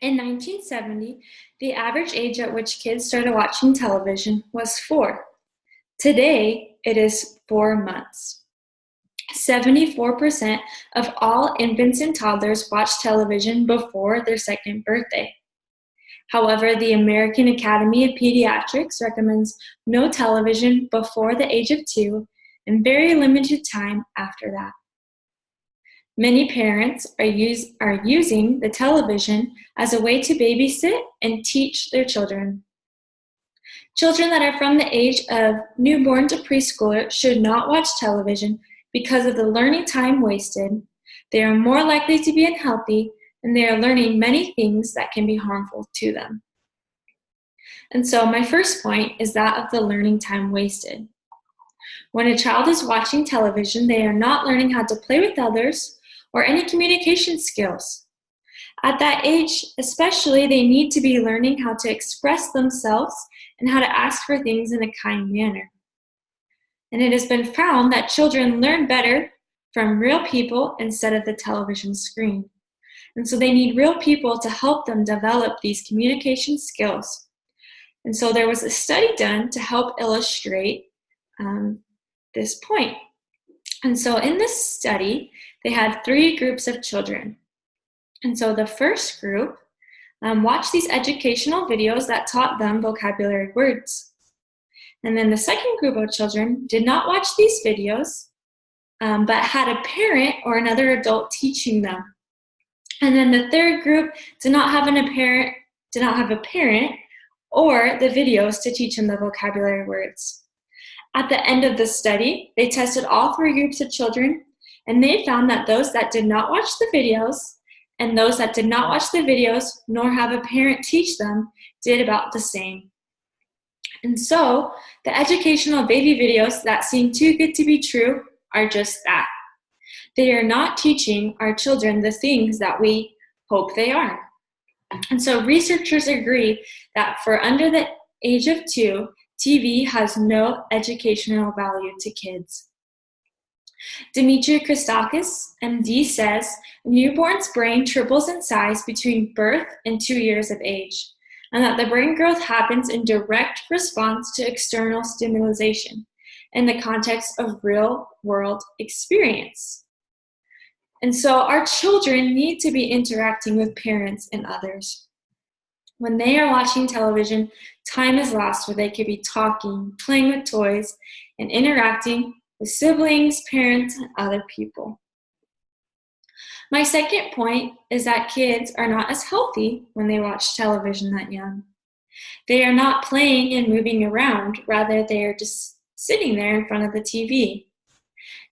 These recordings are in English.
In 1970, the average age at which kids started watching television was 4. Today, it is 4 months. 74% of all infants and toddlers watch television before their second birthday. However, the American Academy of Pediatrics recommends no television before the age of 2 and very limited time after that. Many parents are using the television as a way to babysit and teach their children. Children that are from the age of newborn to preschooler should not watch television because of the learning time wasted. They are more likely to be unhealthy, and they are learning many things that can be harmful to them. And so my first point is that of the learning time wasted. When a child is watching television, they are not learning how to play with others or any communication skills. At that age, especially, they need to be learning how to express themselves and how to ask for things in a kind manner. And it has been found that children learn better from real people instead of the television screen. And so they need real people to help them develop these communication skills. And so there was a study done to help illustrate this point. And so in this study, they had 3 groups of children. And so the first group watched these educational videos that taught them vocabulary words. And then the second group of children did not watch these videos, but had a parent or another adult teaching them. And then the third group did not have a parent or the videos to teach them the vocabulary words. At the end of the study, they tested all 3 groups of children, and they found that those that did not watch the videos and those that did not watch the videos nor have a parent teach them did about the same. And so the educational baby videos that seem too good to be true are just that. They are not teaching our children the things that we hope they are. And so researchers agree that for under the age of 2, TV has no educational value to kids. Dimitri Christakis, MD, says a newborn's brain triples in size between birth and 2 years of age, and that the brain growth happens in direct response to external stimulation in the context of real-world experience. And so our children need to be interacting with parents and others. When they are watching television, time is lost where they could be talking, playing with toys, and interacting with siblings, parents, and other people. My second point is that kids are not as healthy when they watch television that young. They are not playing and moving around, rather they are just sitting there in front of the TV.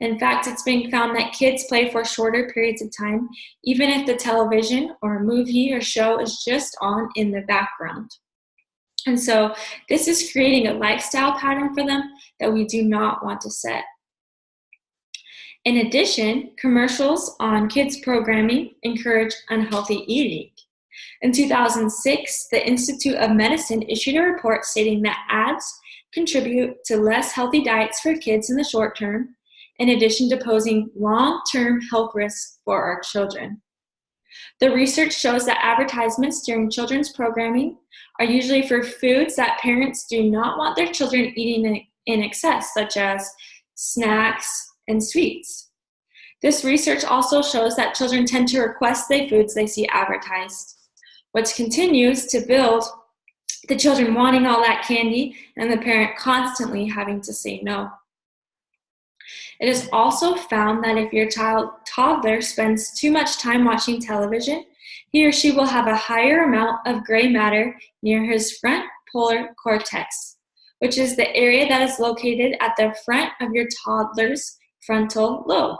In fact, it's been found that kids play for shorter periods of time, even if the television or a movie or show is just on in the background. And so this is creating a lifestyle pattern for them that we do not want to set. In addition, commercials on kids' programming encourage unhealthy eating. In 2006, the Institute of Medicine issued a report stating that ads contribute to less healthy diets for kids in the short term, in addition to posing long-term health risks for our children. The research shows that advertisements during children's programming are usually for foods that parents do not want their children eating in excess, such as snacks and sweets. This research also shows that children tend to request the foods they see advertised, which continues to build the children wanting all that candy and the parent constantly having to say no. It is also found that if your toddler spends too much time watching television, he or she will have a higher amount of gray matter near his front polar cortex, which is the area that is located at the front of your toddler's frontal lobe.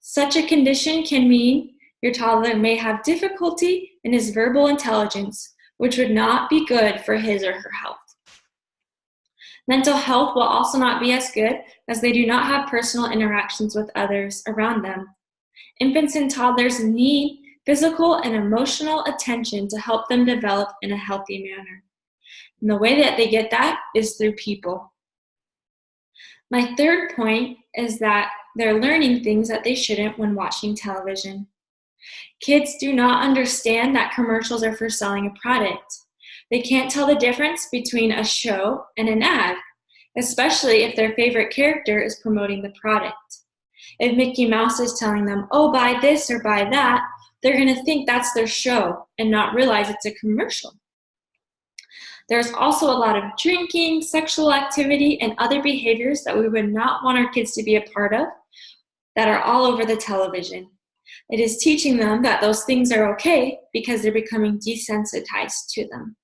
Such a condition can mean your toddler may have difficulty in his verbal intelligence, which would not be good for his or her health. Mental health will also not be as good as they do not have personal interactions with others around them. Infants and toddlers need physical and emotional attention to help them develop in a healthy manner. And the way that they get that is through people. My third point is that they're learning things that they shouldn't when watching television. Kids do not understand that commercials are for selling a product. They can't tell the difference between a show and an ad, especially if their favorite character is promoting the product. If Mickey Mouse is telling them, oh, buy this or buy that, they're going to think that's their show and not realize it's a commercial. There's also a lot of drinking, sexual activity, and other behaviors that we would not want our kids to be a part of that are all over the television. It is teaching them that those things are okay because they're becoming desensitized to them.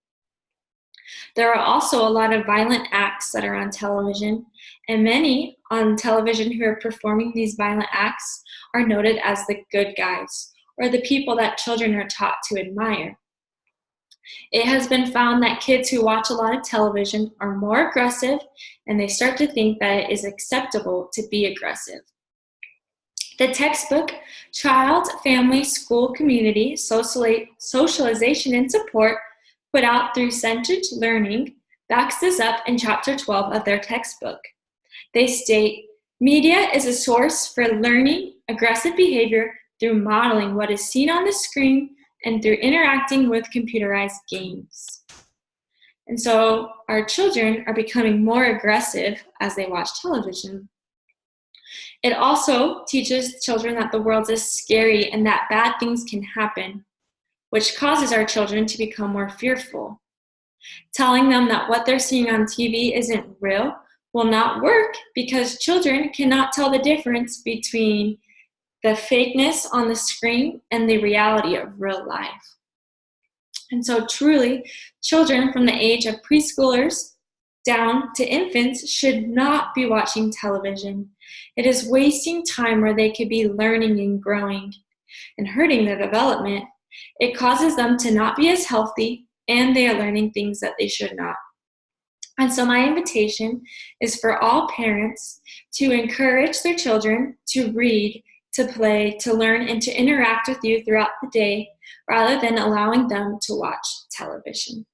There are also a lot of violent acts that are on television, and many on television who are performing these violent acts are noted as the good guys, or the people that children are taught to admire. It has been found that kids who watch a lot of television are more aggressive, and they start to think that it is acceptable to be aggressive. The textbook, Child, Family, School, Community, Socialization, and Support, put out through Centered Learning, backs this up in Chapter 12 of their textbook. They state, media is a source for learning aggressive behavior through modeling what is seen on the screen and through interacting with computerized games. And so our children are becoming more aggressive as they watch television. It also teaches children that the world is scary and that bad things can happen, which causes our children to become more fearful. Telling them that what they're seeing on TV isn't real will not work because children cannot tell the difference between the fakeness on the screen and the reality of real life. And so truly, children from the age of preschoolers down to infants should not be watching television. It is wasting time where they could be learning and growing and hurting their development. It causes them to not be as healthy, and they are learning things that they should not. And so my invitation is for all parents to encourage their children to read, to play, to learn, and to interact with you throughout the day, rather than allowing them to watch television.